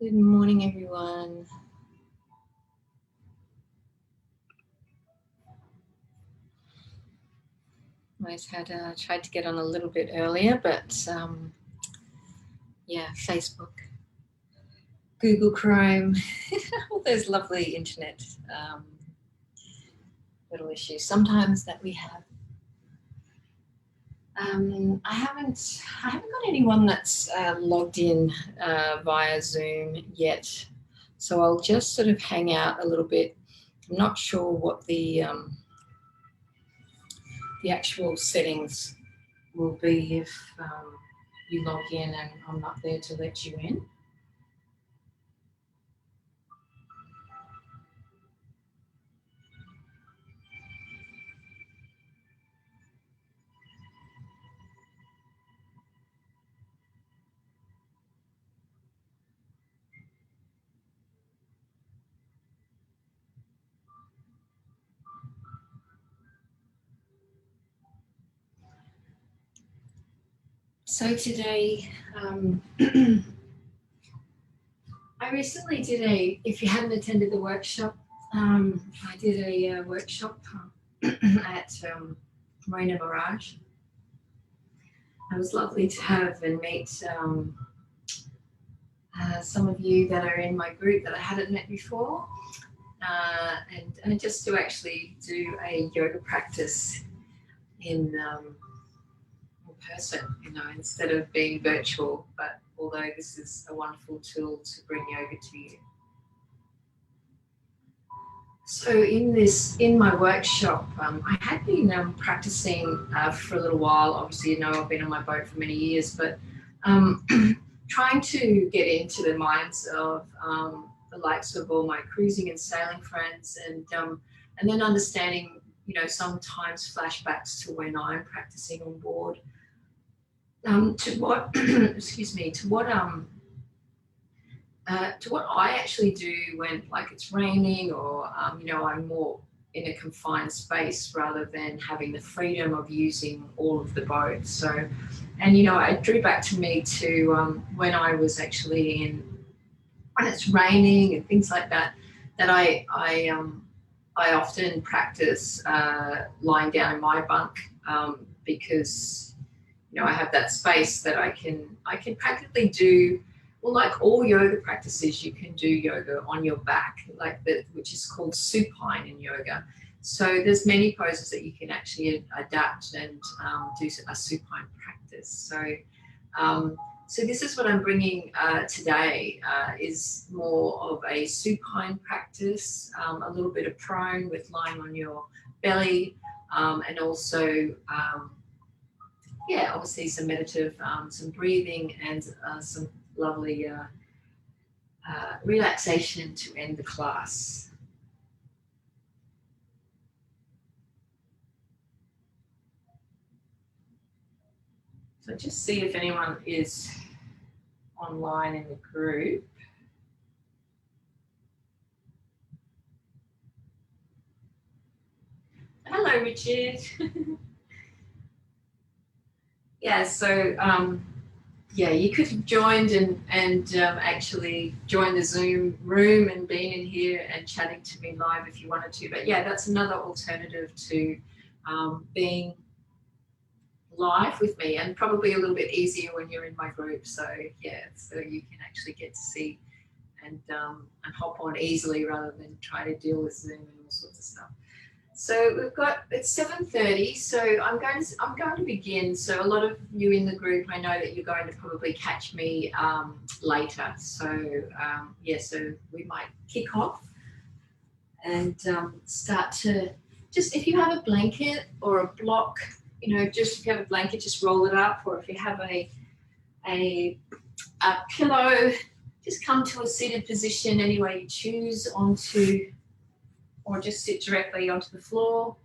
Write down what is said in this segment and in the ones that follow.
Good morning, everyone. I had tried to get on a little bit earlier, but yeah, Facebook, Google Chrome, all those lovely internet little issues sometimes that we have. I haven't got anyone that's logged in via Zoom yet, so I'll just sort of hang out a little bit. I'm not sure what the actual settings will be if you log in and I'm not there to let you in. So today, I recently did if you hadn't attended the workshop, I did a workshop at Marina Mirage. It was lovely to have and meet some of you that are in my group that I hadn't met before, and just to actually do a yoga practice in person, instead of being virtual, but although this is a wonderful tool to bring yoga to you. So in my workshop, I had been practicing for a little while. Obviously, I've been on my boat for many years, but trying to get into the minds of the likes of all my cruising and sailing friends, and then understanding, sometimes flashbacks to when I'm practicing on board. To what excuse me, to what I actually do when it's raining, or I'm more in a confined space rather than having the freedom of using all of the boats. So, and I drew back to me to when I was actually when it's raining and things like that, that I often practice lying down in my bunk, because I have that space that I can practically do. Well, like all yoga practices, you can do yoga on your back, which is called supine in yoga. So there's many poses that you can actually adapt and do a supine practice. So this is what I'm bringing today, is more of a supine practice, a little bit of prone with lying on your belly, and also obviously some meditative, some breathing, and some lovely relaxation to end the class. So just see if anyone is online in the group. Hello, Richard. Yeah, so you could have joined and actually joined the Zoom room and been in here and chatting to me live if you wanted to. But yeah, that's another alternative to being live with me, and probably a little bit easier when you're in my group. So yeah, so you can actually get to see and hop on easily rather than try to deal with Zoom and all sorts of stuff. So it's 7:30, so I'm going to begin. So a lot of you in the group, I know that you're going to probably catch me later. So so we might kick off and start to just, if you have a blanket or a block, just if you have a blanket, just roll it up, or if you have a pillow, just come to a seated position any way you choose or just sit directly onto the floor.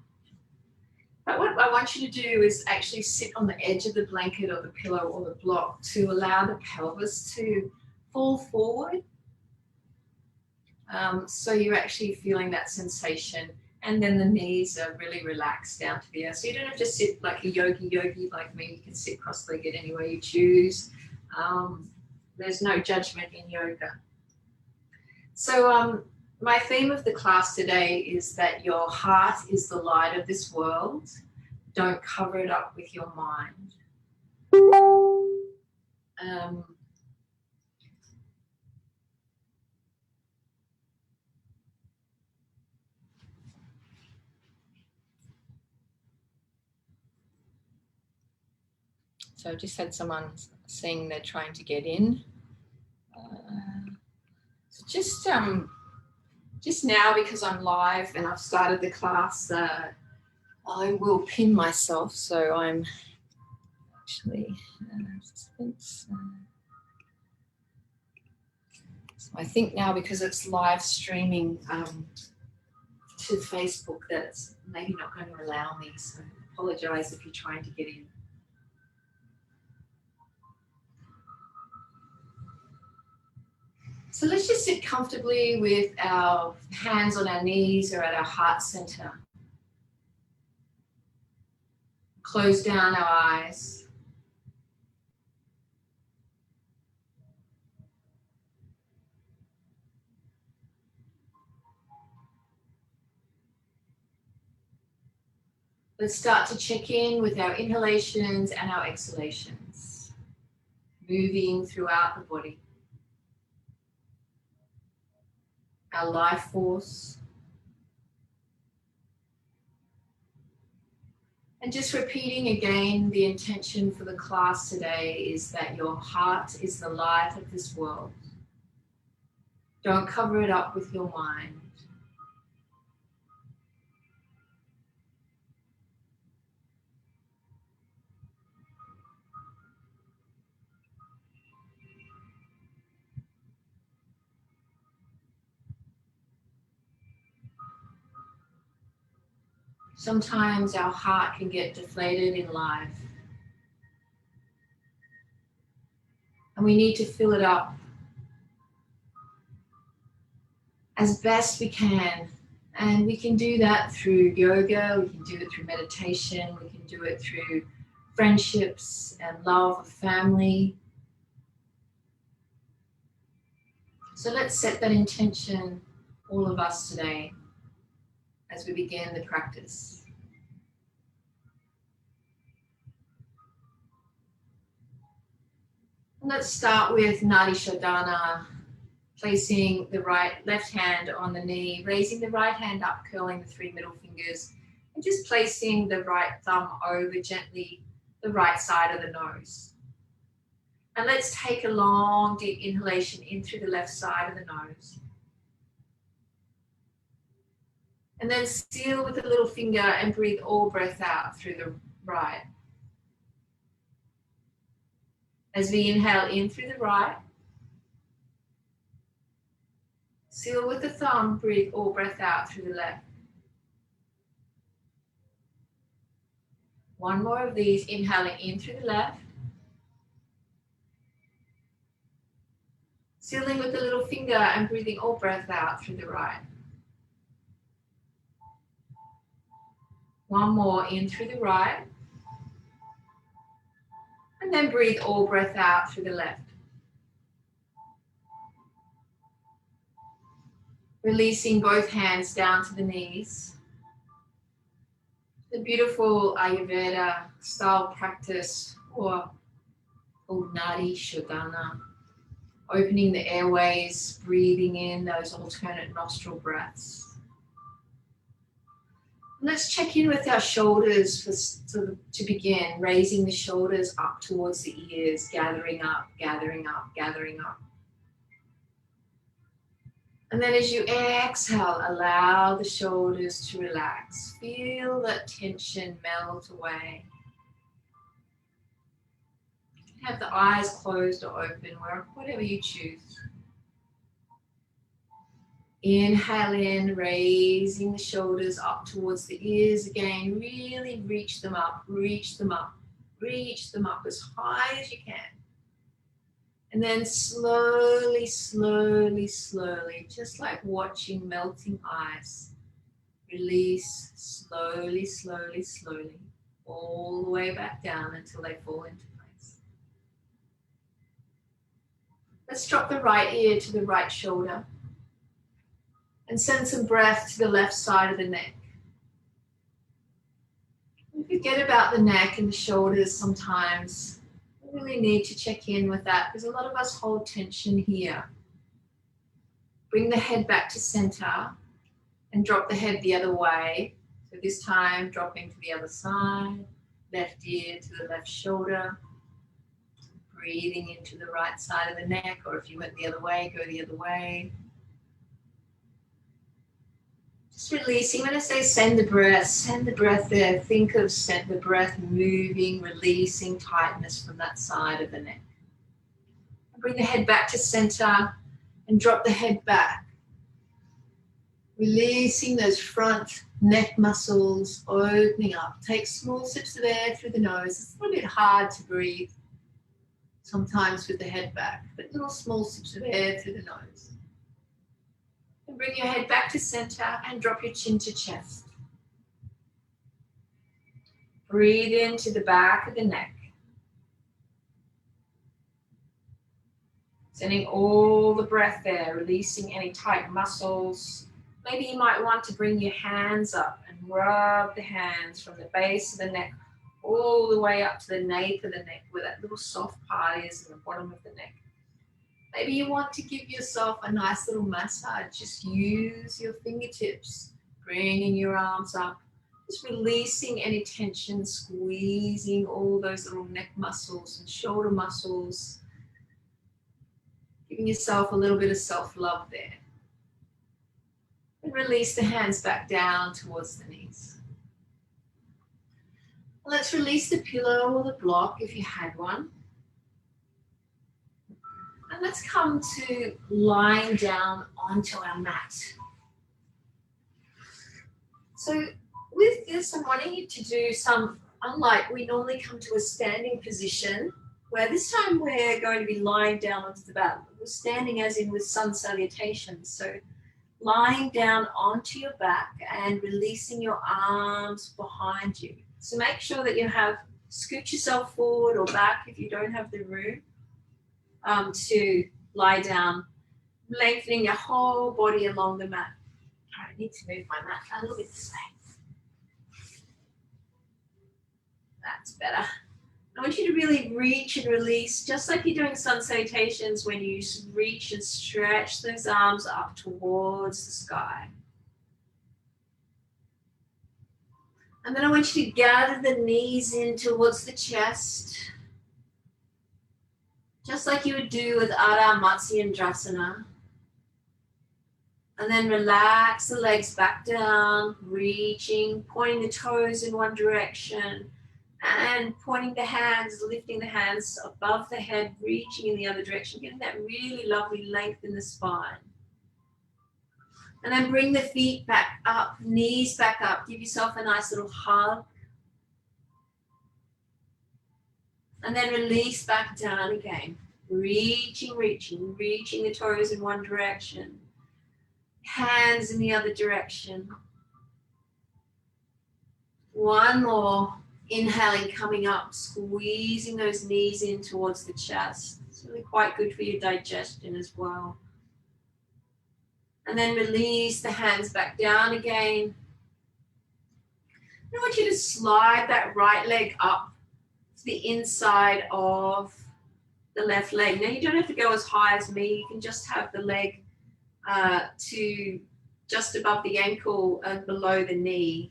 But what I want you to do is actually sit on the edge of the blanket or the pillow or the block to allow the pelvis to fall forward. So you're actually feeling that sensation, and then the knees are really relaxed down to the earth. So you don't have to sit like a yogi like me. You can sit cross-legged any way you choose. There's no judgment in yoga. So my theme of the class today is that your heart is the light of this world. Don't cover it up with your mind. Um, so I just had someone saying they're trying to get in. So just now, because I'm live and I've started the class, I will pin myself. So I'm actually so I think now, because it's live streaming to Facebook, that's maybe not going to allow me. So I apologize if you're trying to get in. So let's just sit comfortably with our hands on our knees or at our heart center. Close down our eyes. Let's start to check in with our inhalations and our exhalations, moving throughout the body. Our life force. And just repeating again, the intention for the class today is that your heart is the light of this world. Don't cover it up with your mind. Sometimes our heart can get deflated in life, and we need to fill it up as best we can. And we can do that through yoga, we can do it through meditation, we can do it through friendships and love of family. So let's set that intention, all of us today, as we begin the practice. Let's start with Nadi Shodhana, placing the left hand on the knee, raising the right hand up, curling the 3 middle fingers, and just placing the right thumb over gently the right side of the nose. And let's take a long, deep inhalation in through the left side of the nose. And then seal with the little finger and breathe all breath out through the right. As we inhale in through the right, seal with the thumb, breathe all breath out through the left. One more of these, inhaling in through the left. Sealing with the little finger and breathing all breath out through the right. One more in through the right. And then breathe all breath out through the left. Releasing both hands down to the knees. The beautiful Ayurveda style practice, or Nadi Shodhana. Opening the airways, breathing in those alternate nostril breaths. Let's check in with our shoulders to begin, raising the shoulders up towards the ears, gathering up, gathering up, gathering up. And then as you exhale, allow the shoulders to relax. Feel that tension melt away. Have the eyes closed or open, whatever you choose. Inhale in, raising the shoulders up towards the ears again. Really reach them up, reach them up, reach them up as high as you can. And then slowly, slowly, slowly, just like watching melting ice, release slowly, slowly, slowly, all the way back down until they fall into place. Let's drop the right ear to the right shoulder. And send some breath to the left side of the neck. We forget about the neck and the shoulders sometimes. We really need to check in with that because a lot of us hold tension here. Bring the head back to center and drop the head the other way. So this time dropping to the other side, left ear to the left shoulder. Breathing into the right side of the neck, or if you went the other way, go the other way. Just releasing. When I say send the breath there. Think of the breath moving, releasing tightness from that side of the neck. Bring the head back to center and drop the head back. Releasing those front neck muscles, opening up. Take small sips of air through the nose. It's a little bit hard to breathe sometimes with the head back, but little small sips of air through the nose. And bring your head back to center and drop your chin to chest. Breathe into the back of the neck. Sending all the breath there, releasing any tight muscles. Maybe you might want to bring your hands up and rub the hands from the base of the neck all the way up to the nape of the neck where that little soft part is in the bottom of the neck. Maybe you want to give yourself a nice little massage. Just use your fingertips, bringing your arms up, just releasing any tension, squeezing all those little neck muscles and shoulder muscles, giving yourself a little bit of self-love there. And release the hands back down towards the knees. Let's release the pillow or the block if you had one. And let's come to lying down onto our mat. So with this, I'm wanting you to do some, unlike we normally come to a standing position, where this time we're going to be lying down onto the mat. We're standing as in with sun salutations. So lying down onto your back and releasing your arms behind you. So make sure that you have, scoot yourself forward or back if you don't have the room to lie down, lengthening your whole body along the mat. I need to move my mat a little bit this way. That's better. I want you to really reach and release, just like you're doing sun salutations when you reach and stretch those arms up towards the sky. And then I want you to gather the knees in towards the chest, just like you would do with Adho Matsyendrasana. And then relax the legs back down, reaching, pointing the toes in one direction, and pointing the hands, lifting the hands above the head, reaching in the other direction, getting that really lovely length in the spine. And then bring the feet back up, knees back up. Give yourself a nice little hug. And then release back down again. Reaching the toes in one direction. Hands in the other direction. One more. Inhaling, coming up, squeezing those knees in towards the chest. It's really quite good for your digestion as well. And then release the hands back down again. I want you to slide that right leg up to the inside of the left leg. Now you don't have to go as high as me. You can just have the leg to just above the ankle and below the knee.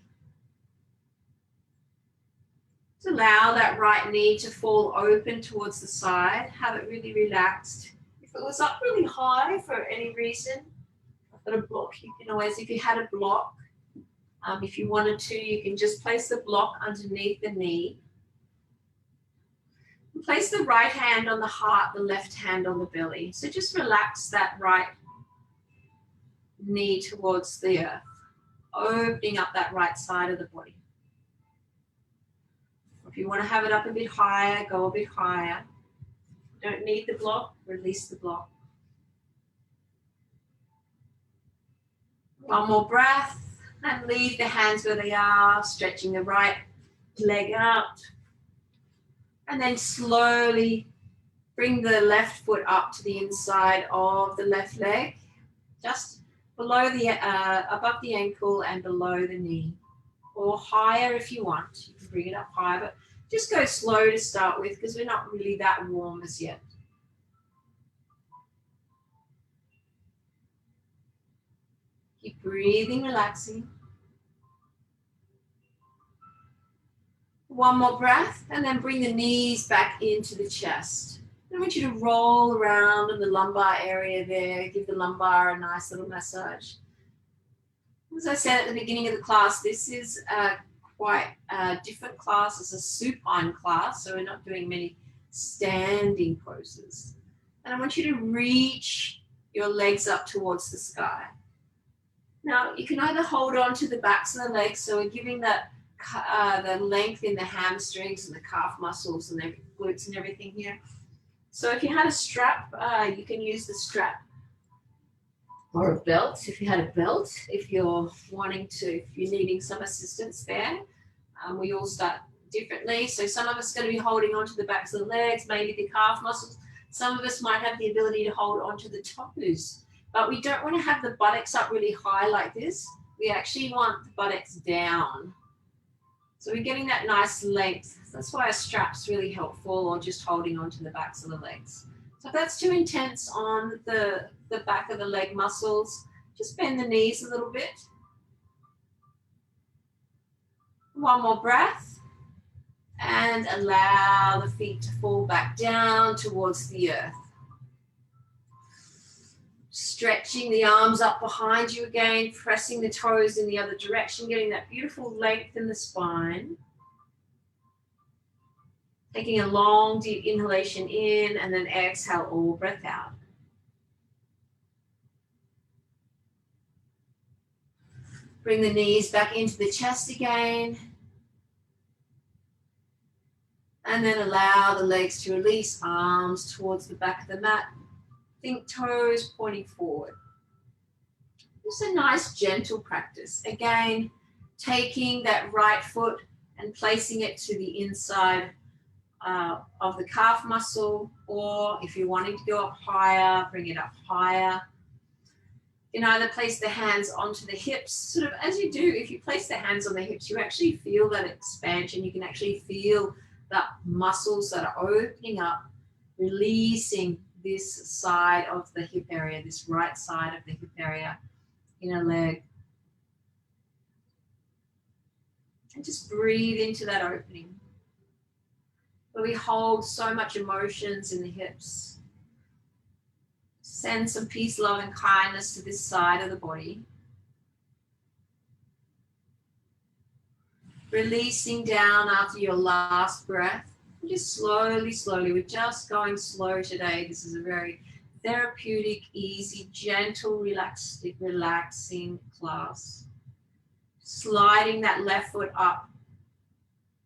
Just allow that right knee to fall open towards the side. Have it really relaxed. If it was up really high for any reason, I've got a block. You can always, if you had a block, if you wanted to, you can just place the block underneath the knee. And place the right hand on the heart, the left hand on the belly. So just relax that right knee towards the earth, opening up that right side of the body. If you want to have it up a bit higher, go a bit higher. Don't need the block, release the block. One more breath and leave the hands where they are, stretching the right leg out. And then slowly bring the left foot up to the inside of the left leg. Just below the, above the ankle and below the knee, or higher if you want. You can bring it up higher, but just go slow to start with because we're not really that warm as yet. Keep breathing, relaxing. One more breath, and then bring the knees back into the chest. I want you to roll around in the lumbar area there. Give the lumbar a nice little massage. As I said at the beginning of the class, this is quite a different class. It's a supine class, so we're not doing many standing poses. And I want you to reach your legs up towards the sky. Now, you can either hold on to the backs of the legs, so we're giving that the length in the hamstrings and the calf muscles and the glutes and everything here. So if you had a strap, you can use the strap, or a belt if you had a belt, if you're needing some assistance there. We all start differently. So some of us are going to be holding onto the backs of the legs, maybe the calf muscles. Some of us might have the ability to hold onto the toes, but we don't want to have the buttocks up really high like this. We actually want the buttocks down. So we're getting that nice length. That's why a strap's really helpful, or just holding onto the backs of the legs. So if that's too intense on the back of the leg muscles, just bend the knees a little bit. One more breath. And allow the feet to fall back down towards the earth. Stretching the arms up behind you again, pressing the toes in the other direction, getting that beautiful length in the spine. Taking a long, deep inhalation in, and then exhale all breath out. Bring the knees back into the chest again. And then allow the legs to release, arms towards the back of the mat. Think toes pointing forward. Just a nice gentle practice. Again, taking that right foot and placing it to the inside of the calf muscle, or if you're wanting to go up higher, bring it up higher. You can either place the hands onto the hips, sort of as you do. If you place the hands on the hips, you actually feel that expansion. You can actually feel that muscles that are opening up, releasing this side of the hip area, this right side of the hip area, inner leg. And just breathe into that opening. But we hold so much emotions in the hips. Send some peace, love, and kindness to this side of the body. Releasing down after your last breath. And just slowly, slowly, we're just going slow today. This is a very therapeutic, easy, gentle, relaxing class. Sliding that left foot up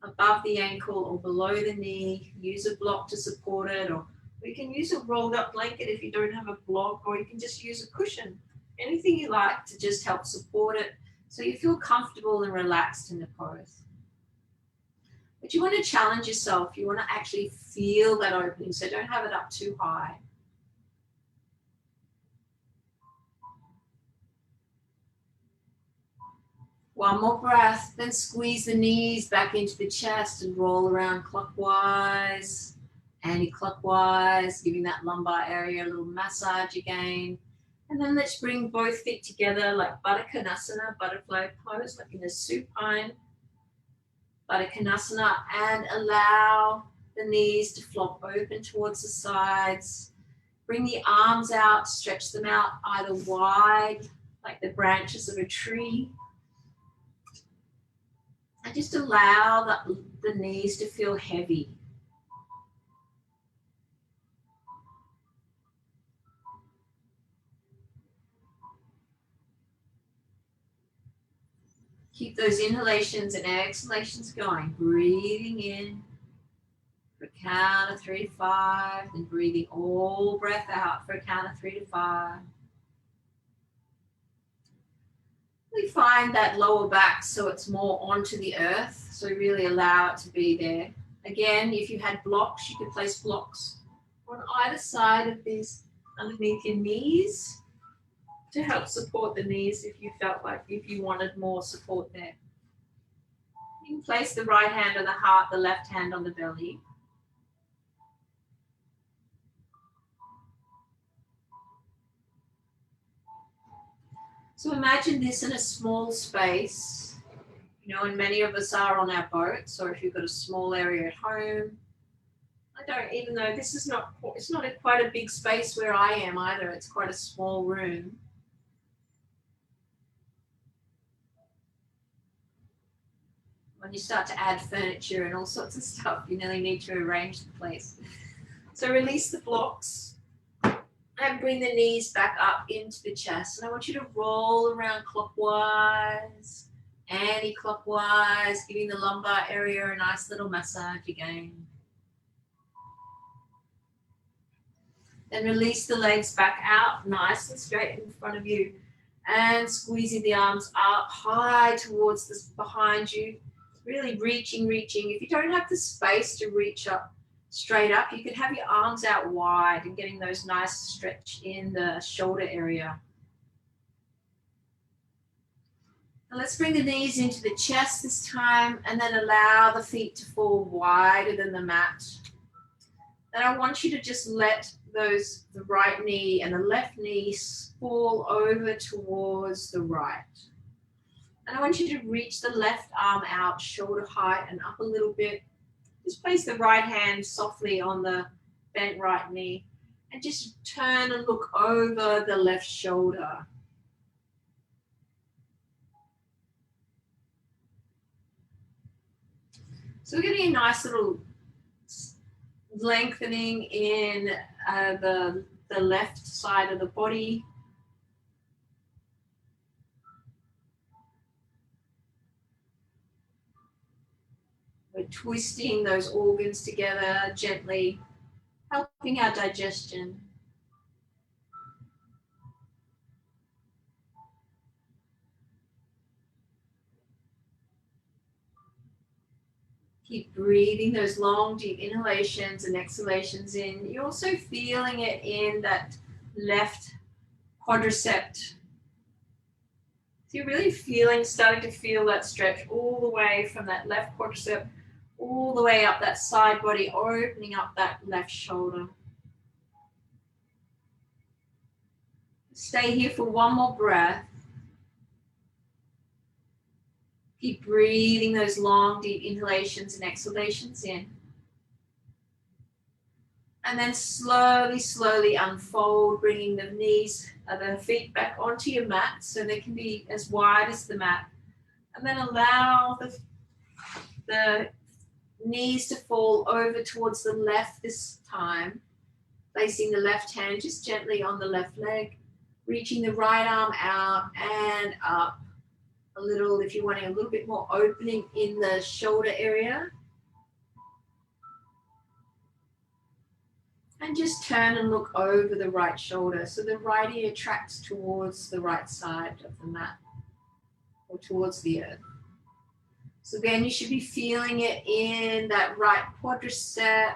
above the ankle or below the knee. Use a block to support it, or we can use a rolled up blanket if you don't have a block, or you can just use a cushion. Anything you like to just help support it so you feel comfortable and relaxed in the pose. But you want to challenge yourself. You want to actually feel that opening, so don't have it up too high. One more breath, then squeeze the knees back into the chest and roll around clockwise, anti-clockwise, giving that lumbar area a little massage again. And then let's bring both feet together like Baddha Konasana, butterfly pose, like in a supine Baddha Konasana, and allow the knees to flop open towards the sides. Bring the arms out, stretch them out either wide, like the branches of a tree. And just allow the knees to feel heavy. Keep those inhalations and exhalations going. Breathing in for a count of 3 to 5, then breathing all breath out for a count of 3 to 5. We find that lower back so it's more onto the earth, so really allow it to be there. Again, if you had blocks, you could place blocks on either side of these underneath your knees. to help support the knees if you felt like if you wanted more support there. You can place the right hand on the heart, the left hand on the belly. So imagine this in a small space, and many of us are on our boats, or if you've got a small area at home. I don't even know, this is not, it's not quite a big space where I am either. It's quite a small room. When you start to add furniture and all sorts of stuff, you nearly need to arrange the place. So release the blocks and bring the knees back up into the chest. And I want you to roll around clockwise, anti-clockwise, giving the lumbar area a nice little massage again. Then release the legs back out, nice and straight in front of you. And squeezing the arms up high towards this behind you. Really reaching. If you don't have the space to reach up straight up, you can have your arms out wide and getting those nice stretch in the shoulder area. And let's bring the knees into the chest this time, and then allow the feet to fall wider than the mat. Then I want you to just let the right knee and the left knee fall over towards the right. And I want you to reach the left arm out, shoulder height and up a little bit. Just place the right hand softly on the bent right knee and just turn and look over the left shoulder. So we're getting a nice little lengthening in the left side of the body. We're twisting those organs together gently, helping our digestion. Keep breathing those long, deep inhalations and exhalations in. You're also feeling it in that left quadricep. So you're really starting to feel that stretch all the way from that left quadricep, all the way up that side body, opening up that left shoulder. Stay here for one more breath. Keep breathing those long, deep inhalations and exhalations in. And then slowly unfold, bringing the knees, the feet back onto your mat so they can be as wide as the mat. And then allow the knees to fall over towards the left this time, placing the left hand just gently on the left leg, reaching the right arm out and up a little if you're wanting a little bit more opening in the shoulder area. And just turn and look over the right shoulder. So the right ear tracks towards the right side of the mat or towards the earth. So again, you should be feeling it in that right quadricep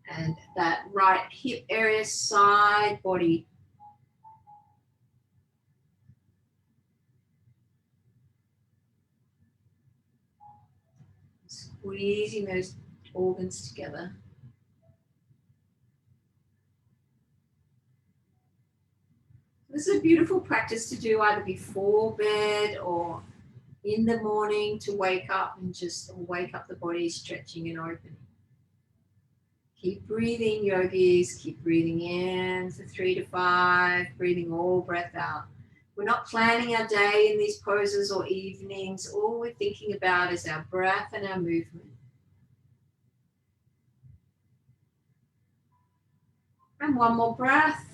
and that right hip area, side body. Squeezing those organs together. This is a beautiful practice to do either before bed or in the morning to wake up and just wake up the body, stretching and opening. Keep breathing, yogis. Keep breathing in for 3 to 5, breathing all breath out. We're not planning our day in these poses or evenings. All we're thinking about is our breath and our movement. And one more breath.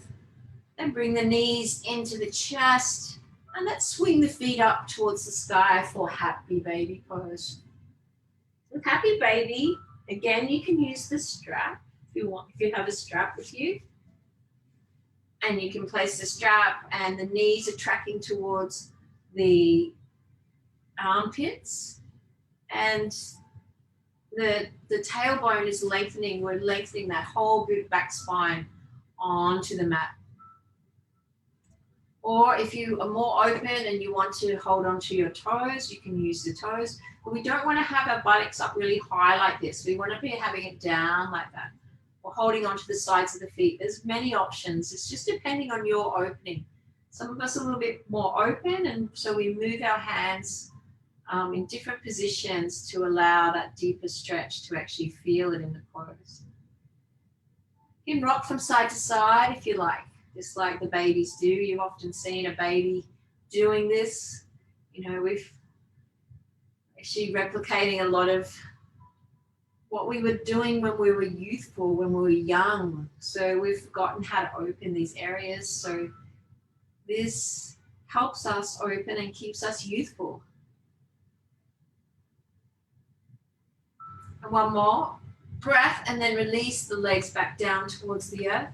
Then bring the knees into the chest. And let's swing the feet up towards the sky for happy baby pose. So happy baby, again, you can use the strap if you want, if you have a strap with you. And you can place the strap and the knees are tracking towards the armpits. And the tailbone is lengthening. We're lengthening that whole back spine onto the mat. Or if you are more open and you want to hold on to your toes, you can use the toes. But we don't want to have our buttocks up really high like this. We want to be having it down like that. Or holding onto the sides of the feet. There's many options. It's just depending on your opening. Some of us are a little bit more open, and so we move our hands in different positions to allow that deeper stretch to actually feel it in the pose. You can rock from side to side if you like, just like the babies do. You've often seen a baby doing this. You know, we've actually replicating a lot of what we were doing when we were youthful, when we were young. So we've forgotten how to open these areas. So this helps us open and keeps us youthful. And one more breath, and then release the legs back down towards the earth.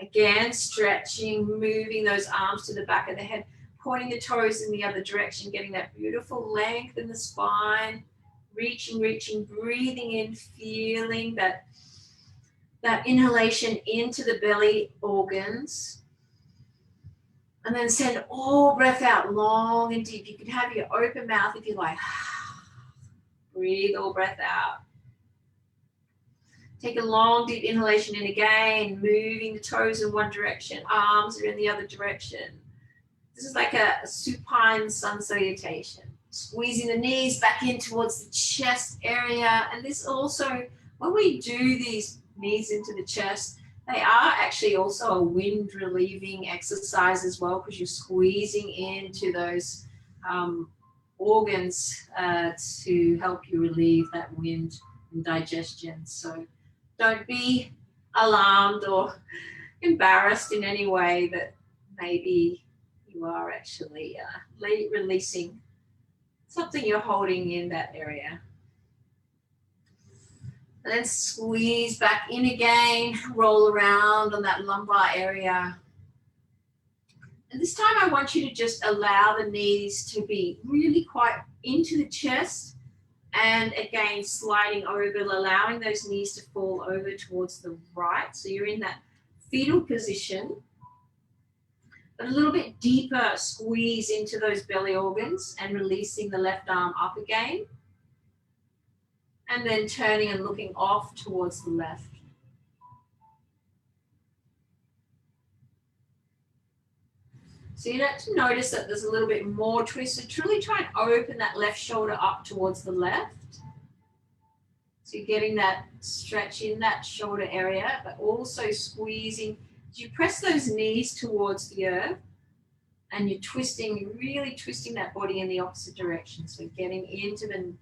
Again, stretching, moving those arms to the back of the head, pointing the toes in the other direction, getting that beautiful length in the spine, reaching, breathing in, feeling that inhalation into the belly organs. And then send all breath out long and deep. You can have your open mouth if you like. Breathe all breath out. Take a long, deep inhalation in again, moving the toes in one direction, arms are in the other direction. This is like a supine sun salutation. Squeezing the knees back in towards the chest area. And this also, when we do these knees into the chest, they are actually also a wind relieving exercise as well, because you're squeezing into those organs to help you relieve that wind and digestion. So don't be alarmed or embarrassed in any way that maybe you are actually releasing something you're holding in that area. And then squeeze back in again, roll around on that lumbar area. And this time I want you to just allow the knees to be really quite into the chest, and again sliding over, allowing those knees to fall over towards the right. So you're in that fetal position, but a little bit deeper squeeze into those belly organs and releasing the left arm up again. And then turning and looking off towards the left. So you have to notice that there's a little bit more twist. So truly try and open that left shoulder up towards the left. So you're getting that stretch in that shoulder area, but also squeezing. As you press those knees towards the earth, and you're twisting, you're really twisting that body in the opposite direction. So getting into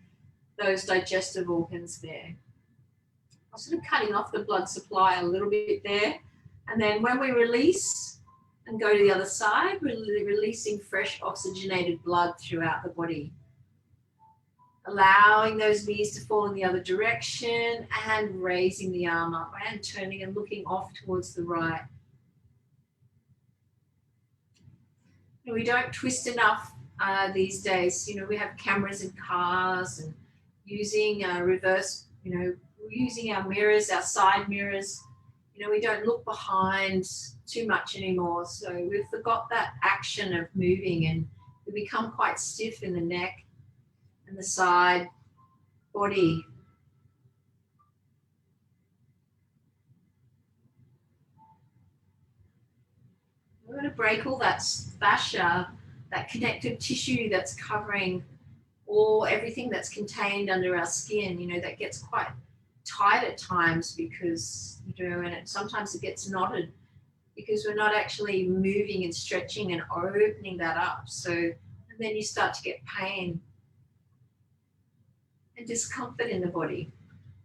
those digestive organs there. I'm sort of cutting off the blood supply a little bit there. And then when we release and go to the other side, we're releasing fresh oxygenated blood throughout the body. Allowing those knees to fall in the other direction and raising the arm up and turning and looking off towards the right. We don't twist enough these days. You know, we have cameras in cars and using reverse, using our mirrors, our side mirrors. We don't look behind too much anymore. So we've forgot that action of moving, and we become quite stiff in the neck and the side body. We're going to break all that fascia, that connective tissue that's covering everything that's contained under our skin. That gets quite tight at times because, and sometimes it gets knotted because we're not actually moving and stretching and opening that up. So, and then you start to get pain and discomfort in the body.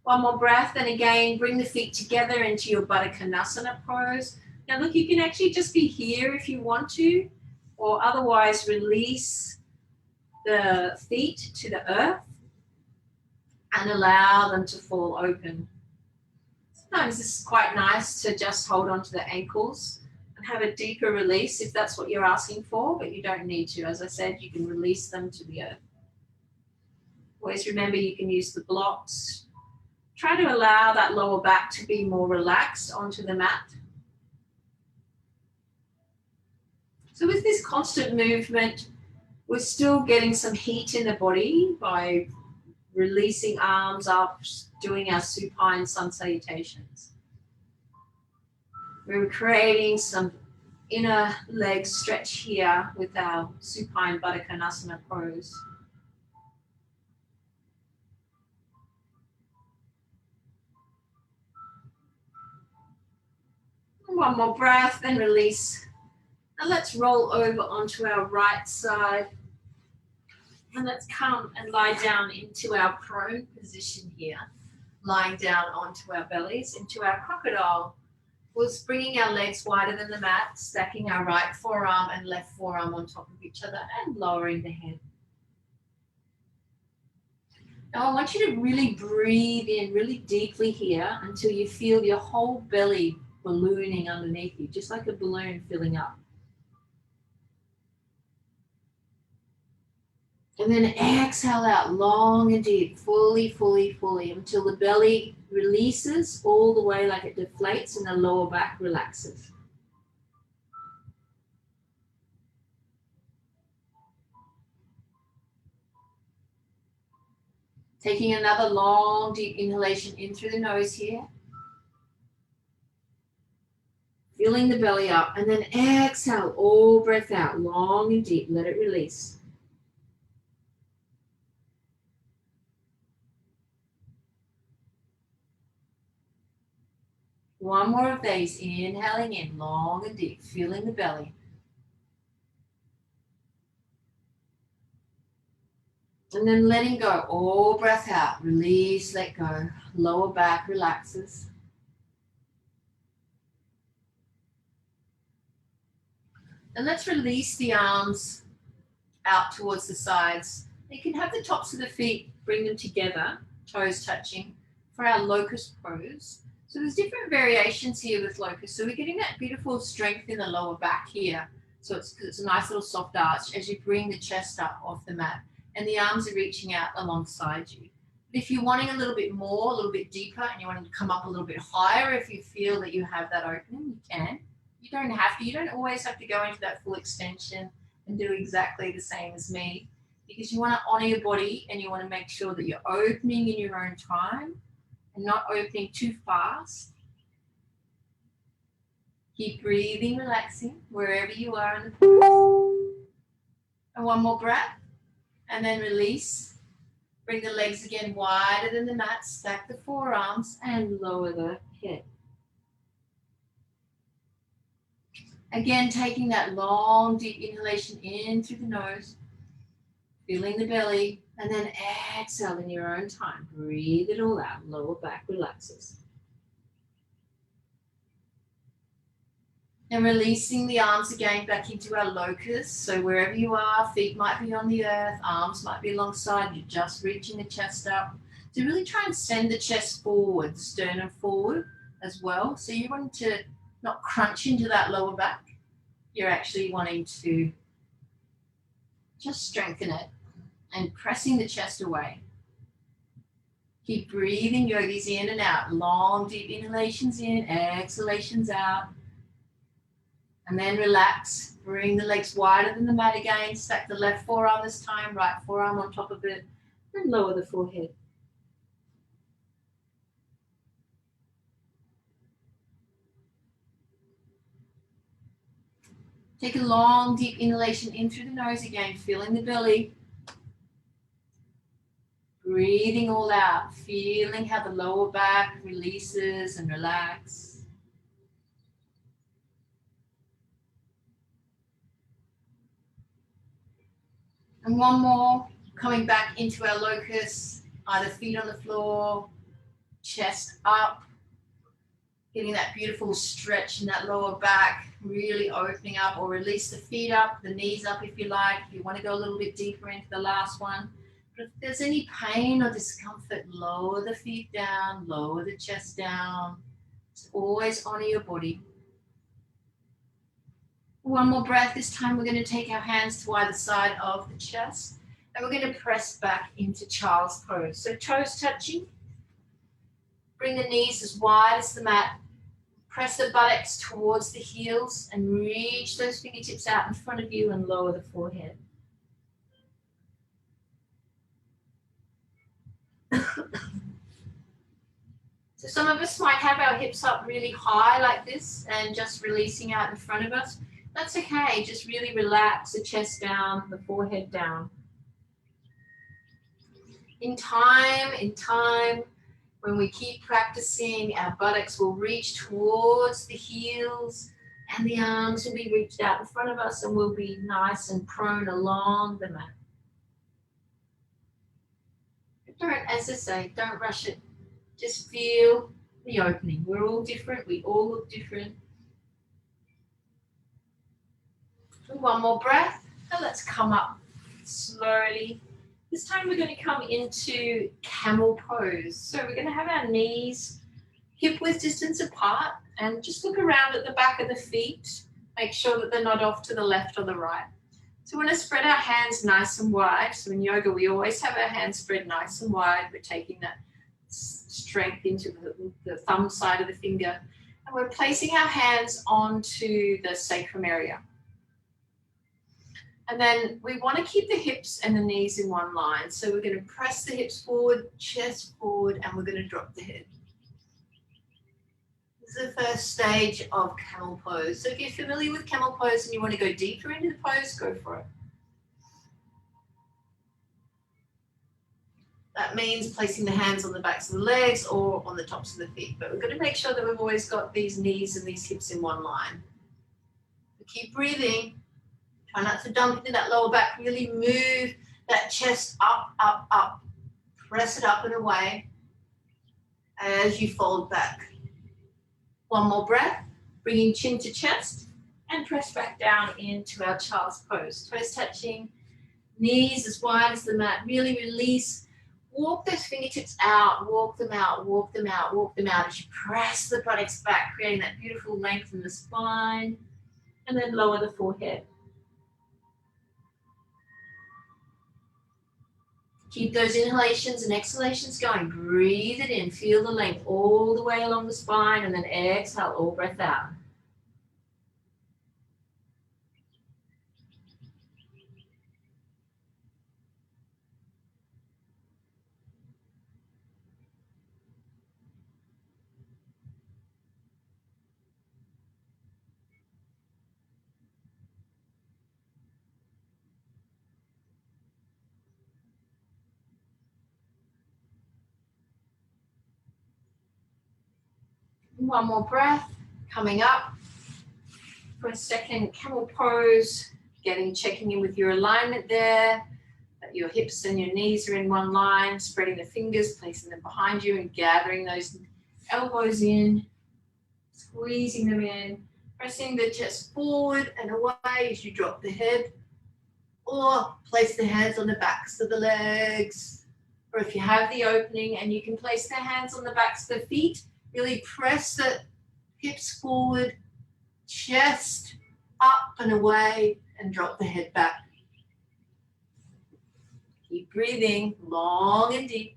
One more breath, and again, bring the feet together into your Baddha Konasana pose. Now look, you can actually just be here if you want to, or otherwise release the feet to the earth and allow them to fall open. Sometimes this is quite nice to just hold on to the ankles and have a deeper release if that's what you're asking for, but you don't need to. As I said, you can release them to the earth. Always remember you can use the blocks. Try to allow that lower back to be more relaxed onto the mat. So with this constant movement, we're still getting some heat in the body by releasing arms up, doing our supine sun salutations. We're creating some inner leg stretch here with our supine Baddha Konasana pose. One more breath, then release. And let's roll over onto our right side. And let's come and lie down into our prone position here. Lying down onto our bellies, into our crocodile. We're bringing our legs wider than the mat, stacking our right forearm and left forearm on top of each other and lowering the head. Now I want you to really breathe in really deeply here until you feel your whole belly ballooning underneath you, just like a balloon filling up. And then exhale out long and deep, fully, fully, fully, until the belly releases all the way like it deflates and the lower back relaxes. Taking another long, deep inhalation in through the nose here. Filling the belly up, and then exhale all breath out, long and deep. Let it release. One more of these, inhaling in long and deep, feeling the belly. And then letting go, all breath out, release, let go. Lower back relaxes. And let's release the arms out towards the sides. You can have the tops of the feet, bring them together, toes touching, for our locust pose. So there's different variations here with locust. So we're getting that beautiful strength in the lower back here. So it's a nice little soft arch as you bring the chest up off the mat and the arms are reaching out alongside you. But if you're wanting a little bit more, a little bit deeper, and you want to come up a little bit higher, if you feel that you have that opening, you can. You don't have to. You don't always have to go into that full extension and do exactly the same as me, because you want to honor your body and you want to make sure that you're opening in your own time and not opening too fast. Keep breathing, relaxing wherever you are in the pose. And one more breath, and then release. Bring the legs again wider than the mat, stack the forearms and lower the head. Again, taking that long, deep inhalation in through the nose, feeling the belly, and then exhale in your own time. Breathe it all out. Lower back relaxes. And releasing the arms again back into our locust. So wherever you are, feet might be on the earth, arms might be alongside. You're just reaching the chest up. So really try and send the chest forward, sternum forward as well. So you want to not crunch into that lower back. You're actually wanting to just strengthen it and pressing the chest away. Keep breathing, yogis, in and out. Long, deep inhalations in, exhalations out. And then relax. Bring the legs wider than the mat again. Stack the left forearm this time, right forearm on top of it. And lower the forehead. Take a long, deep inhalation in through the nose again, feeling the belly. Breathing all out, feeling how the lower back releases and relax. And one more, coming back into our locust, either feet on the floor, chest up, getting that beautiful stretch in that lower back, really opening up, or release the feet up, the knees up if you like. If you want to go a little bit deeper into the last one. But if there's any pain or discomfort, lower the feet down, lower the chest down. Just always honor your body. One more breath. This time we're going to take our hands to either side of the chest and we're going to press back into child's pose. So toes touching. Bring the knees as wide as the mat. Press the buttocks towards the heels and reach those fingertips out in front of you and lower the forehead. So some of us might have our hips up really high like this and just releasing out in front of us. That's okay, just really relax the chest down, the forehead down. In time, when we keep practicing, our buttocks will reach towards the heels and the arms will be reached out in front of us and we'll be nice and prone along the mat. But don't, as I say, don't rush it. Just feel the opening. We're all different. We all look different. And one more breath. And let's come up slowly. This time we're going to come into camel pose. So we're going to have our knees hip-width distance apart and just look around at the back of the feet. Make sure that they're not off to the left or the right. So we want to spread our hands nice and wide. So in yoga, we always have our hands spread nice and wide. We're taking that strength into the thumb side of the finger. And we're placing our hands onto the sacrum area. And then we want to keep the hips and the knees in one line. So we're going to press the hips forward, chest forward, and we're going to drop the head. This is the first stage of camel pose. So if you're familiar with camel pose and you want to go deeper into the pose, go for it. That means placing the hands on the backs of the legs or on the tops of the feet. But we're going to make sure that we've always got these knees and these hips in one line. So keep breathing. Try not to dump into that lower back. Really move that chest up, up, up. Press it up and away as you fold back. One more breath. Bringing chin to chest and press back down into our child's pose. Toes touching, knees as wide as the mat. Really release. Walk those fingertips out. Walk them out, walk them out, walk them out as you press the buttocks back, creating that beautiful length in the spine. And then lower the forehead. Keep those inhalations and exhalations going. Breathe it in. Feel the length all the way along the spine and then exhale all breath out. One more breath, coming up for a second, camel pose, checking in with your alignment there, that your hips and your knees are in one line, spreading the fingers, placing them behind you and gathering those elbows in, squeezing them in, pressing the chest forward and away as you drop the head, or place the hands on the backs of the legs, or if you have the opening and you can place the hands on the backs of the feet, really press the hips forward, chest up and away, and drop the head back. Keep breathing long and deep.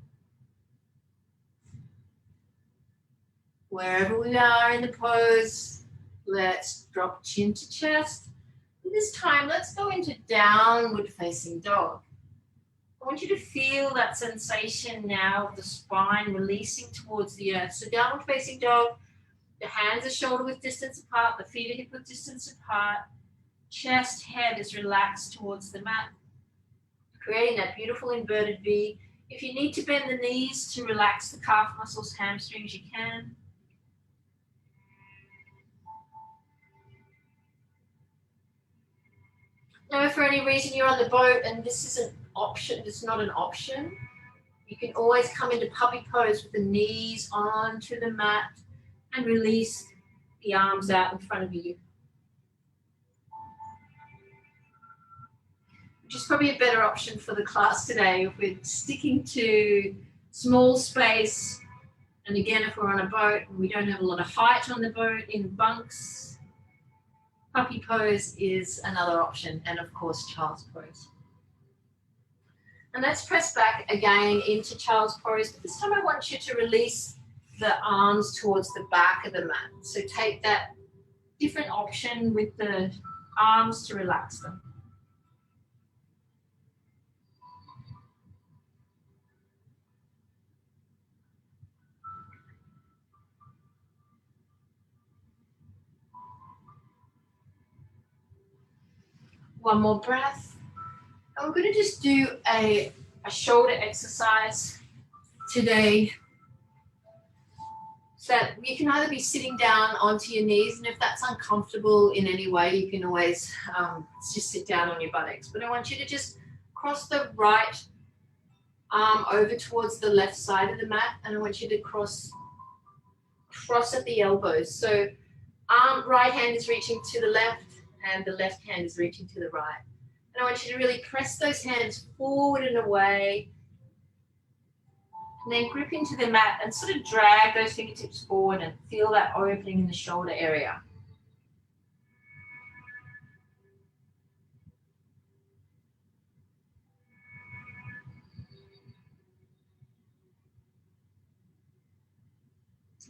Wherever we are in the pose, let's drop chin to chest. And this time, let's go into downward facing dog. I want you to feel that sensation now of the spine releasing towards the earth. So downward facing dog, the hands are shoulder width distance apart, the feet are hip width distance apart, chest, head is relaxed towards the mat, creating that beautiful inverted V. If you need to bend the knees to relax the calf muscles, hamstrings, you can. Now, if for any reason you're on the boat and this isn't option, it's not an option, you can always come into puppy pose with the knees onto the mat and release the arms out in front of you. Which is probably a better option for the class today if we're sticking to small space. And again, if we're on a boat and we don't have a lot of height on the boat in bunks, puppy pose is another option, and of course, child's pose. And let's press back again into child's pose, but this time I want you to release the arms towards the back of the mat. So take that different option with the arms to relax them. One more breath. And we're going to just do a shoulder exercise today. So that you can either be sitting down onto your knees, and if that's uncomfortable in any way, you can always just sit down on your buttocks. But I want you to just cross the right arm over towards the left side of the mat, and I want you to cross at the elbows. So right hand is reaching to the left, and the left hand is reaching to the right. And I want you to really press those hands forward and away, and then grip into the mat and sort of drag those fingertips forward and feel that opening in the shoulder area.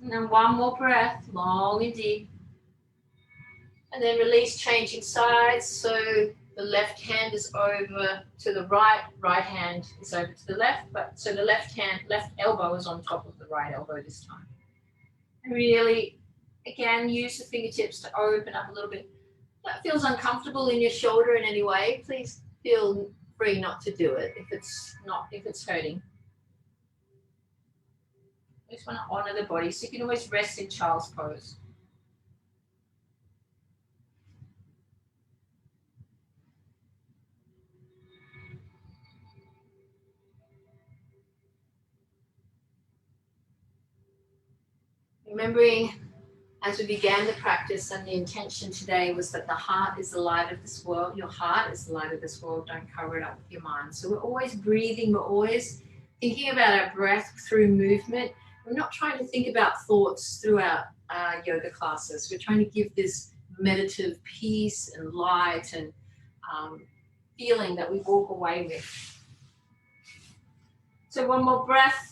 And then one more breath, long and deep. And then release, changing sides. So the left hand is over to the right, right hand is over to the left, but so the left elbow is on top of the right elbow this time. And really, again, use the fingertips to open up a little bit. If that feels uncomfortable in your shoulder in any way, please feel free not to do it if it's hurting. I just want to honor the body, so you can always rest in child's pose. Remembering as we began the practice, and the intention today was that the heart is the light of this world. Your heart is the light of this world. Don't cover it up with your mind. So we're always breathing. We're always thinking about our breath through movement. We're not trying to think about thoughts throughout our yoga classes. We're trying to give this meditative peace and light and feeling that we walk away with. So one more breath.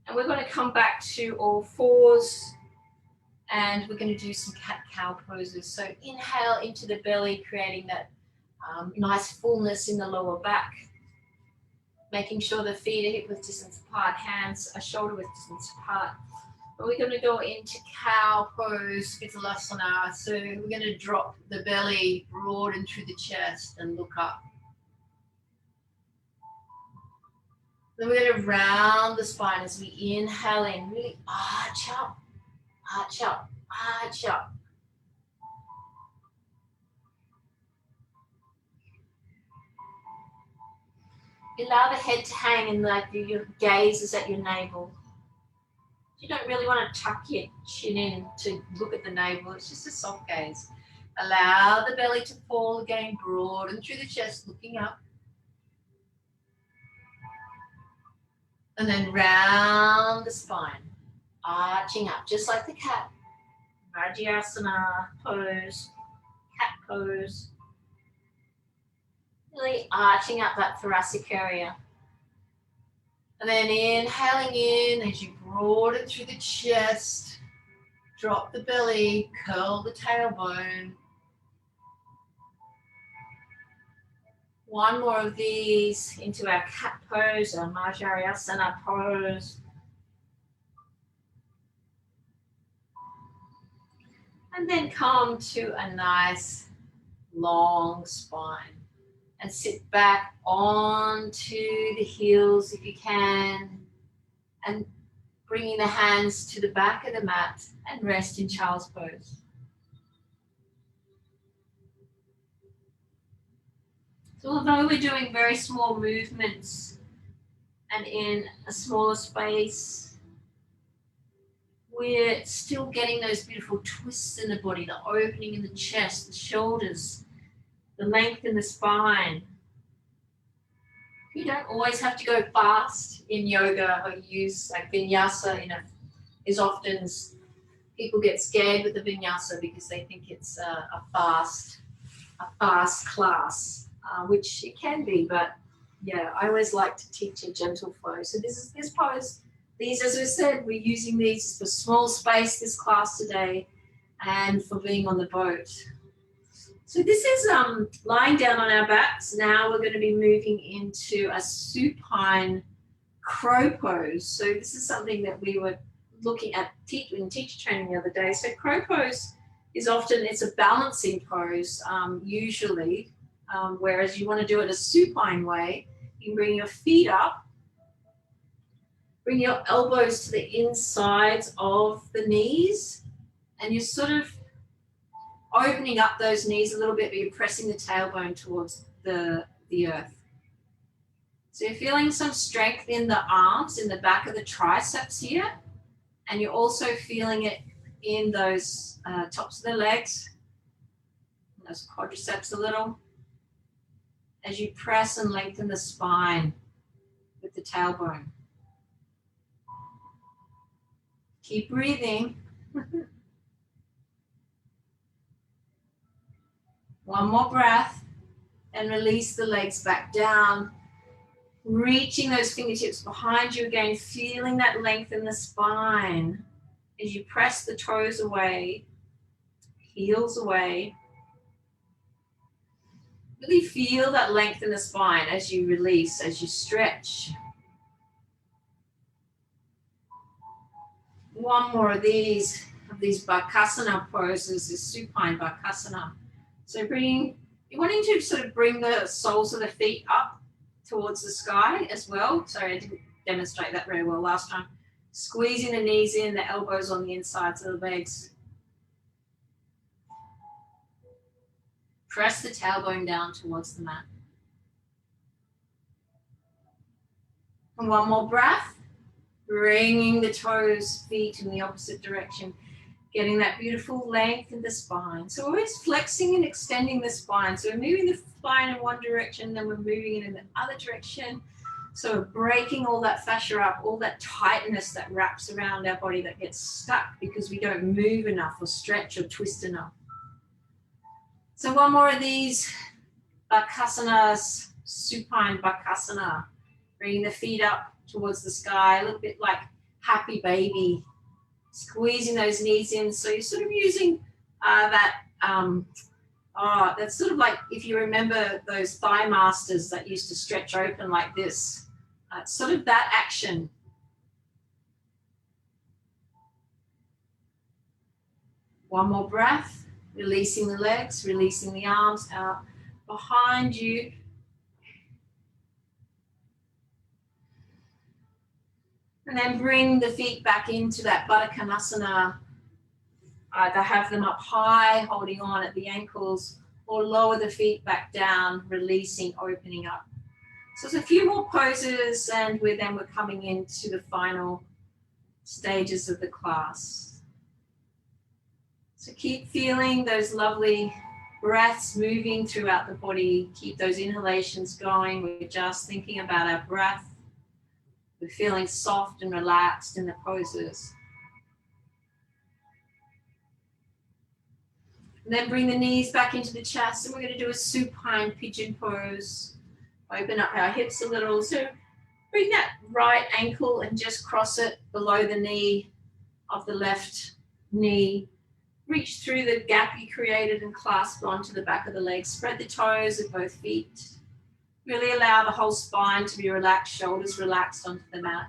And we're going to come back to all fours. And we're going to do some cat-cow poses. So inhale into the belly, creating that nice fullness in the lower back. Making sure the feet are hip width distance apart, hands are shoulder width distance apart. And we're going to go into cow pose, Uttanasana. So we're going to drop the belly, broaden through the chest and look up. Then we're going to round the spine as we inhale in, really arch up. Arch up, arch up. Allow the head to hang and like your gaze is at your navel. You don't really want to tuck your chin in to look at the navel. It's just a soft gaze. Allow the belly to fall again, broaden through the chest, looking up. And then round the spine, arching up, just like the cat. Vajrayasana pose, cat pose. Really arching up that thoracic area. And then inhaling in as you broaden through the chest. Drop the belly, curl the tailbone. One more of these into our cat pose, our Vajrayasana pose. And then come to a nice long spine. And sit back onto the heels if you can. And bringing the hands to the back of the mat and rest in child's pose. So although we're doing very small movements and in a smaller space, we're still getting those beautiful twists in the body, the opening in the chest, the shoulders, the length in the spine. You don't always have to go fast in yoga or use like vinyasa, is often people get scared with the vinyasa because they think it's a fast class, which it can be, but yeah, I always like to teach a gentle flow. So this pose These, as we said, we're using these for small space this class today and for being on the boat. So this is lying down on our backs. Now we're going to be moving into a supine crow pose. So this is something that we were looking at in teacher training the other day. So crow pose is often, it's a balancing pose usually, whereas you want to do it a supine way. You can bring your feet up, bring your elbows to the insides of the knees, and you're sort of opening up those knees a little bit, but you're pressing the tailbone towards the earth. So you're feeling some strength in the arms, in the back of the triceps here, and you're also feeling it in those tops of the legs, those quadriceps a little, as you press and lengthen the spine with the tailbone. Keep breathing. One more breath, and release the legs back down. Reaching those fingertips behind you again, feeling that length in the spine as you press the toes away, heels away. Really feel that length in the spine as you release, as you stretch. One more of these Bakasana poses, this supine Bakasana. So you're wanting to sort of bring the soles of the feet up towards the sky as well. Sorry, I didn't demonstrate that very well last time. Squeezing the knees in, the elbows on the insides of the legs. Press the tailbone down towards the mat. And one more breath. Bringing the toes, feet in the opposite direction. Getting that beautiful length in the spine. So we're always flexing and extending the spine. So we're moving the spine in one direction, then we're moving it in the other direction. So we're breaking all that fascia up, all that tightness that wraps around our body that gets stuck because we don't move enough or stretch or twist enough. So one more of these Bakasanas, supine Bakasana. Bringing the feet up towards the sky, a little bit like happy baby. Squeezing those knees in. So you're sort of using that's sort of like if you remember those thigh masters that used to stretch open like this. Sort of that action. One more breath, releasing the legs, releasing the arms out behind you. And then bring the feet back into that Baddha Konasana. Either have them up high, holding on at the ankles, or lower the feet back down, releasing, opening up. So there's a few more poses, and we're coming into the final stages of the class. So keep feeling those lovely breaths moving throughout the body. Keep those inhalations going. We're just thinking about our breath. We're feeling soft and relaxed in the poses. And then bring the knees back into the chest, and we're going to do a supine pigeon pose. Open up our hips a little. So bring that right ankle and just cross it below the knee of the left knee. Reach through the gap you created and clasp onto the back of the legs. Spread the toes of both feet. Really allow the whole spine to be relaxed, shoulders relaxed onto the mat.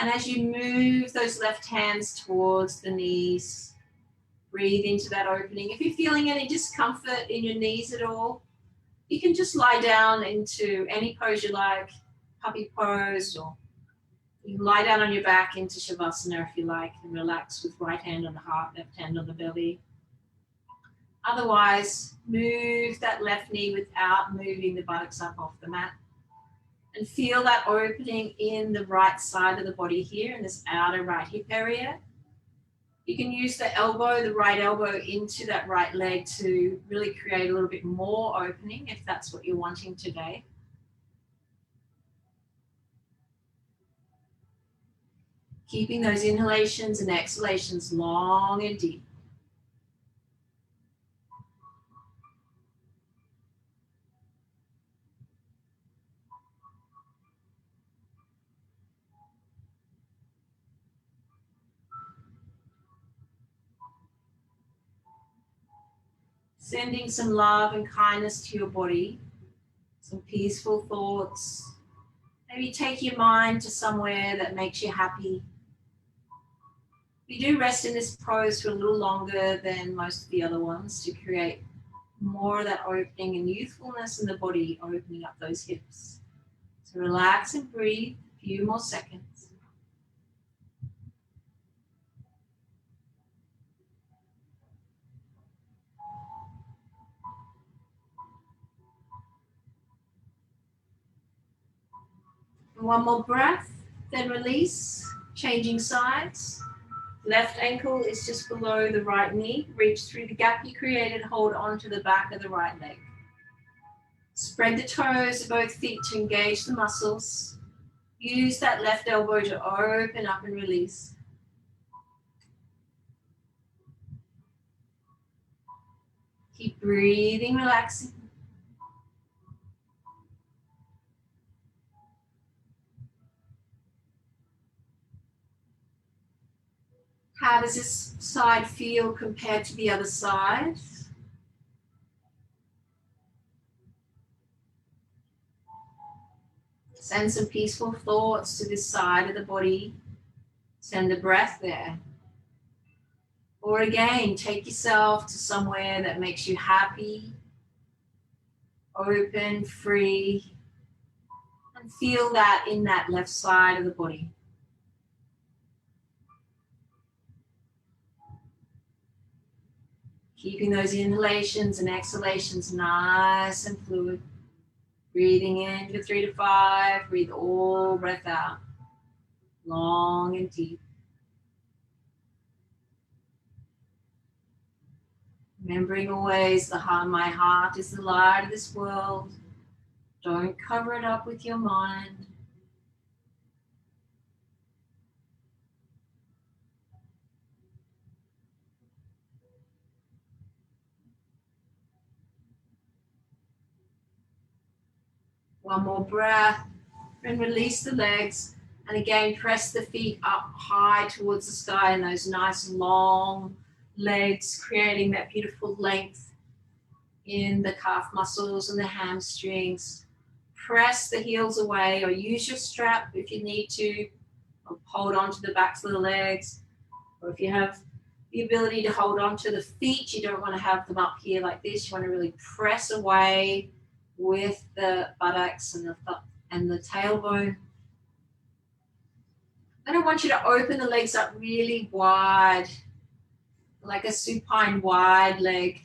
And as you move those left hands towards the knees, breathe into that opening. If you're feeling any discomfort in your knees at all, you can just lie down into any pose you like, puppy pose, or you can lie down on your back into Shavasana if you like, and relax with right hand on the heart, left hand on the belly. Otherwise, move that left knee without moving the buttocks up off the mat. And feel that opening in the right side of the body here, in this outer right hip area. You can use the elbow, the right elbow into that right leg to really create a little bit more opening if that's what you're wanting today. Keeping those inhalations and exhalations long and deep. Sending some love and kindness to your body, some peaceful thoughts. Maybe take your mind to somewhere that makes you happy. You do rest in this pose for a little longer than most of the other ones to create more of that opening and youthfulness in the body, opening up those hips. So relax and breathe a few more seconds. And one more breath, then release, changing sides. Left ankle is just below the right knee. Reach through the gap you created, hold on to the back of the right leg. Spread the toes of both feet to engage the muscles. Use that left elbow to open up and release. Keep breathing, relaxing. How does this side feel compared to the other side? Send some peaceful thoughts to this side of the body. Send the breath there. Or again, take yourself to somewhere that makes you happy, open, free, and feel that in that left side of the body. Keeping those inhalations and exhalations nice and fluid. Breathing in for 3 to 5, breathe all breath out, long and deep. Remembering always my heart is the light of this world. Don't cover it up with your mind. One more breath and release the legs. And again, press the feet up high towards the sky and those nice long legs, creating that beautiful length in the calf muscles and the hamstrings. Press the heels away or use your strap if you need to. Or hold on to the backs of the legs. Or if you have the ability to hold on to the feet, you don't want to have them up here like this. You want to really press away with the buttocks and the tailbone. Then I want you to open the legs up really wide, like a supine wide leg.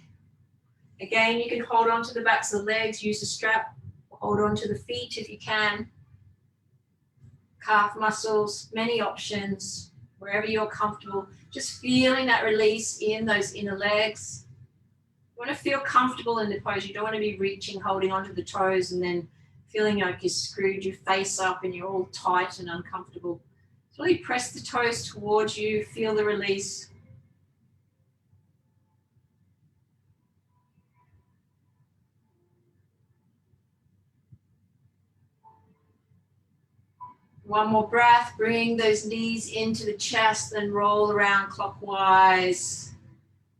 Again, you can hold on to the backs of the legs, use a strap, hold on to the feet if you can. Calf muscles, many options, wherever you're comfortable. Just feeling that release in those inner legs. You want to feel comfortable in the pose. You don't want to be reaching, holding onto the toes and then feeling like you screwed your face up and you're all tight and uncomfortable. So really press the toes towards you, feel the release. One more breath, bring those knees into the chest and roll around clockwise,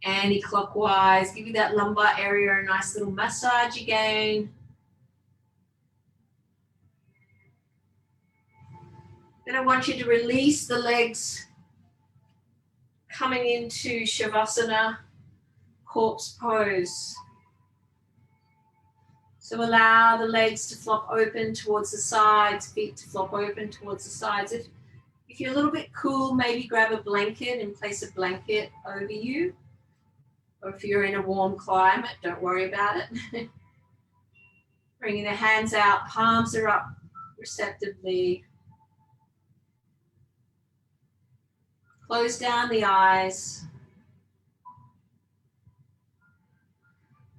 anti-clockwise. Give you that lumbar area a nice little massage again. Then I want you to release the legs, coming into Shavasana, corpse pose. So allow the legs to flop open towards the sides, feet to flop open towards the sides. If you're a little bit cool, maybe grab a blanket and place a blanket over you. Or if you're in a warm climate, don't worry about it. Bringing the hands out, palms are up receptively. Close down the eyes.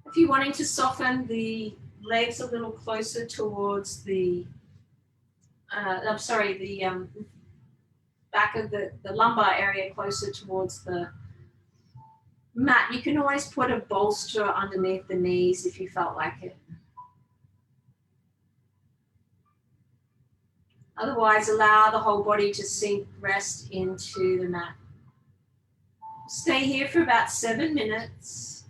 If you're wanting to soften the legs a little closer towards the, back of the lumbar area closer towards the mat, you can always put a bolster underneath the knees if you felt like it. Otherwise, allow the whole body to sink, rest into the mat. Stay here for about 7 minutes.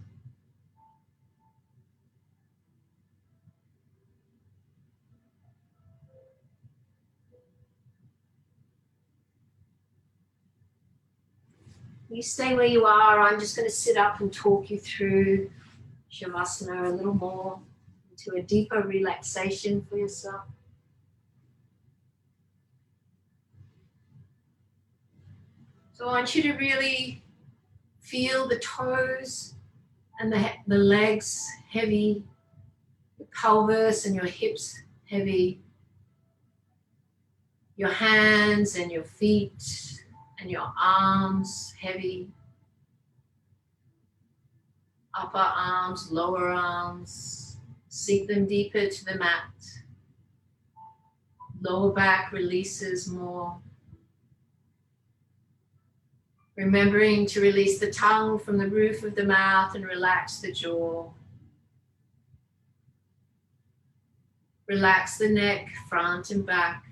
You stay where you are. I'm just going to sit up and talk you through Shavasana a little more, into a deeper relaxation for yourself. So I want you to really feel the toes and the legs heavy, your pelvis and your hips heavy, your hands and your feet and your arms heavy, upper arms, lower arms, sink them deeper to the mat. Lower back releases more. Remembering to release the tongue from the roof of the mouth and relax the jaw. Relax the neck, front and back,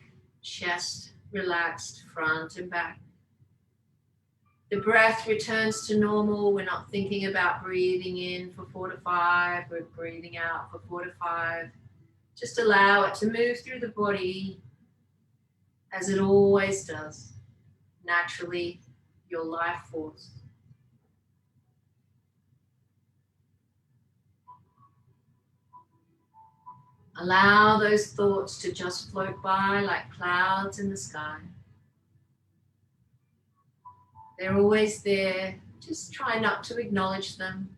chest relaxed, front and back. The breath returns to normal. We're not thinking about breathing in for 4 to 5, we're breathing out for 4 to 5. Just allow it to move through the body as it always does, naturally, your life force. Allow those thoughts to just float by like clouds in the sky. They're always there. Just try not to acknowledge them.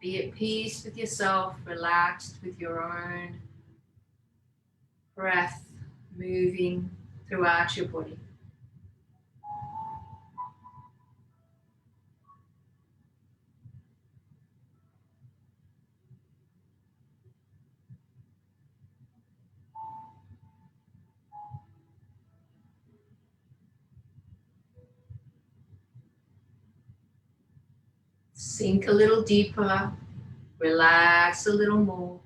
Be at peace with yourself, relaxed with your own breath moving throughout your body. Sink a little deeper, relax a little more.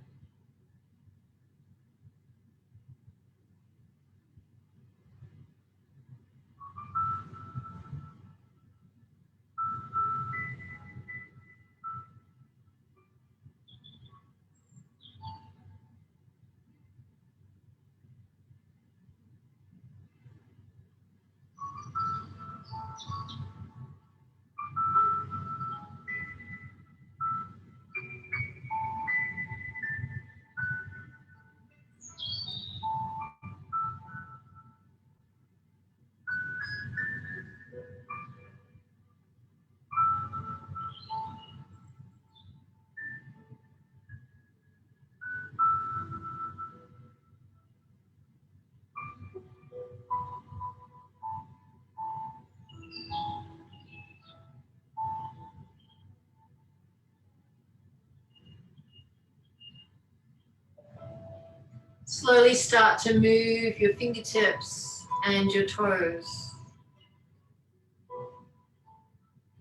Slowly start to move your fingertips and your toes,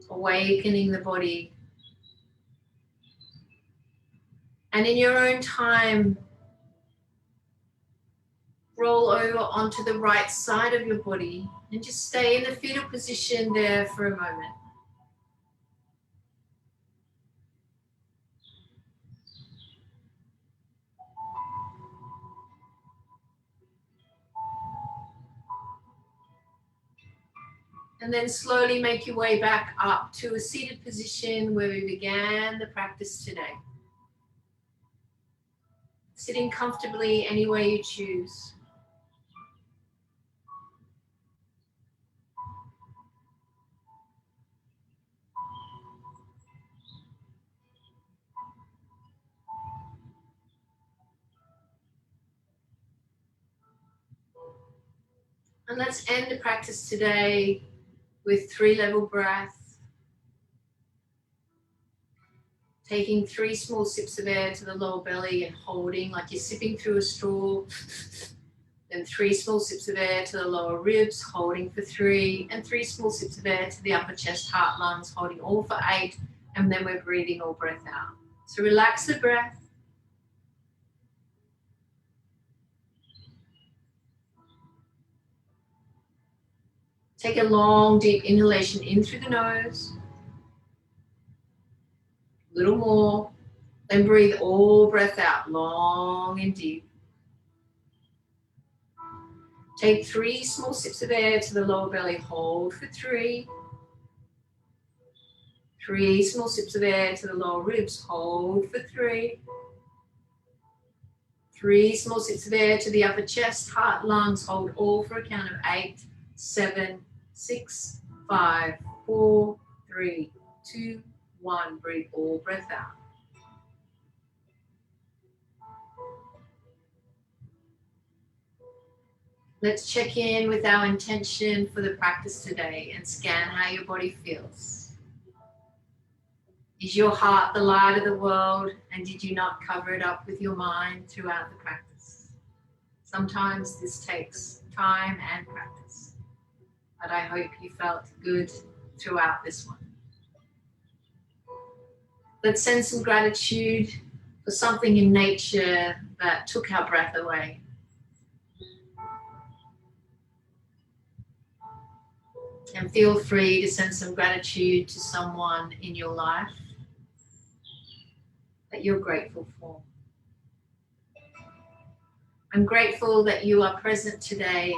awakening the body. And in your own time, roll over onto the right side of your body and just stay in the fetal position there for a moment. And then slowly make your way back up to a seated position where we began the practice today. Sitting comfortably any way you choose. And let's end the practice today with 3-level breath. Taking 3 small sips of air to the lower belly and holding like you're sipping through a straw. Then 3 small sips of air to the lower ribs, holding for 3. And 3 small sips of air to the upper chest, heart, lungs, holding all for 8. And then we're breathing all breath out. So relax the breath. Take a long, deep inhalation in through the nose. A little more. Then breathe all breath out, long and deep. Take 3 small sips of air to the lower belly. Hold for 3. 3 small sips of air to the lower ribs. Hold for 3. 3 small sips of air to the upper chest, heart, lungs. Hold all for a count of 8, 7, 6, 5, 4, 3, 2, 1. Breathe all breath out. Let's check in with our intention for the practice today and scan how your body feels. Is your heart the light of the world, and did you not cover it up with your mind throughout the practice? Sometimes this takes time and practice, but I hope you felt good throughout this one. Let's send some gratitude for something in nature that took our breath away. And feel free to send some gratitude to someone in your life that you're grateful for. I'm grateful that you are present today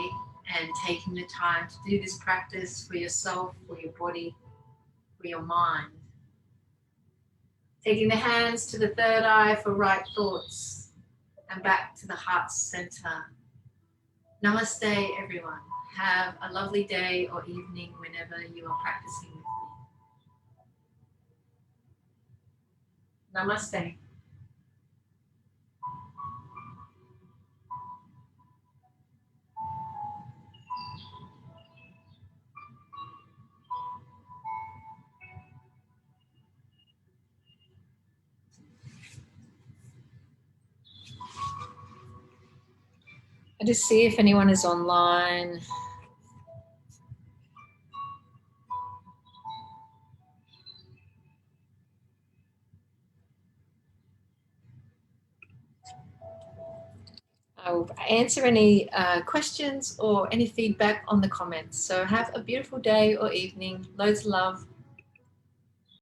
and taking the time to do this practice for yourself, for your body, for your mind. Taking the hands to the third eye for right thoughts and back to the heart's center. Namaste, everyone. Have a lovely day or evening whenever you are practicing with me. Namaste. I just see if anyone is online. I'll answer any questions or any feedback on the comments. So have a beautiful day or evening. Loads of love.